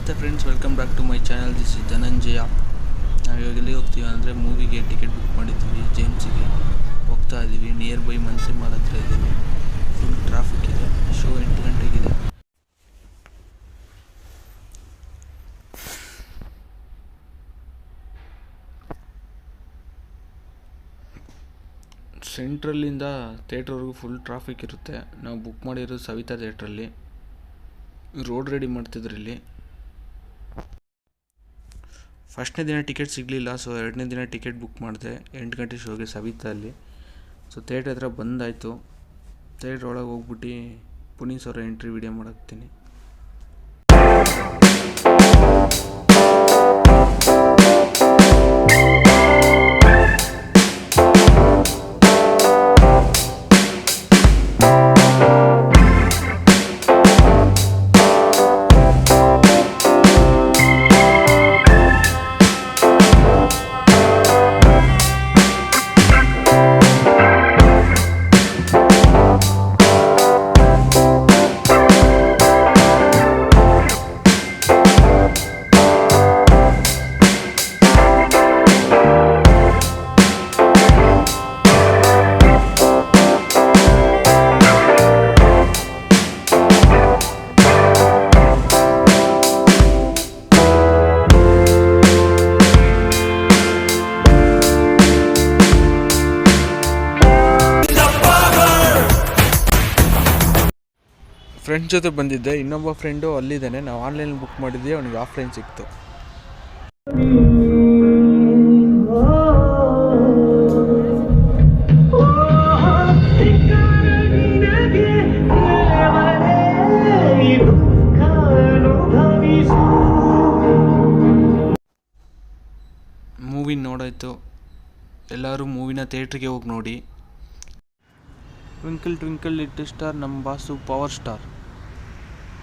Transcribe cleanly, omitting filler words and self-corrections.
ನಮಸ್ತೆ friends, welcome back to my channel. This is Dhananjaya. ನಾವು ಇವಾಗ ಎಲ್ಲಿ ಹೋಗ್ತೀವಿ ಅಂದರೆ ಮೂವಿಗೆ ಟಿಕೆಟ್ ಬುಕ್ ಮಾಡಿದ್ದೀವಿ. ಜೇಮ್ಸಿಗೆ ಹೋಗ್ತಾ ಇದ್ದೀವಿ. ನಿಯರ್ ಬೈ ಮನ್ಸಿ ಮಾಲ್ ಹತ್ರ ಇದ್ದೀವಿ. ಫುಲ್ ಟ್ರಾಫಿಕ್ ಇದೆ. ಶೋ 8 ಗಂಟೆಗಿದೆ. ಸೆಂಟ್ರಲ್ಲಿಂದ ಥಿಯೇಟ್ರ್ವರೆಗೂ ಫುಲ್ ಟ್ರಾಫಿಕ್ ಇರುತ್ತೆ. ನಾವು ಬುಕ್ ಮಾಡಿರೋದು ಸವಿತಾ ಥಿಯೇಟ್ರಲ್ಲಿ. ರೋಡ್ ರೆಡಿ ಮಾಡ್ತಿದ್ರು ಇಲ್ಲಿ. ಫಸ್ಟ್ನೇ ದಿನ ಟಿಕೆಟ್ ಸಿಗಲಿಲ್ಲ, ಸೊ ಎರಡನೇ ದಿನ ಟಿಕೆಟ್ ಬುಕ್ ಮಾಡಿದೆ 8 ಗಂಟೆ ಶೋಗೆ ಸವಿತಾ ಅಲ್ಲಿ. ಸೊ ಥಿಯೇಟ್ರ್ ಹತ್ರ ಬಂದಾಯಿತು. ಥಿಯೇಟ್ರ್ ಒಳಗೆ ಹೋಗ್ಬಿಟ್ಟು ಪುನೀತ್ ಅವರ ಎಂಟ್ರಿ ವಿಡಿಯೋ ಮಾಡಾಕ್ತೀನಿ. ಫ್ರೆಂಡ್ ಜೊತೆ ಬಂದಿದ್ದೆ. ಇನ್ನೊಬ್ಬ ಫ್ರೆಂಡು ಅಲ್ಲಿದ್ದಾನೆ. ನಾವು ಆನ್ಲೈನಲ್ಲಿ ಬುಕ್ ಮಾಡಿದ್ವಿ, ಅವನಿಗೆ ಆಫ್ಲೈನ್ ಸಿಕ್ತು. ಮೂವಿ ನೋಡಾಯಿತು. ಎಲ್ಲರೂ ಮೂವಿನ ಥಿಯೇಟ್ರಿಗೆ ಹೋಗಿ ನೋಡಿ. ಟ್ವಿಂಕಲ್ ಟ್ವಿಂಕಲ್ ಲಿಟಲ್ ಸ್ಟಾರ್, ನಮ್ಮ ಬಾಸು ಪವರ್ ಸ್ಟಾರ್.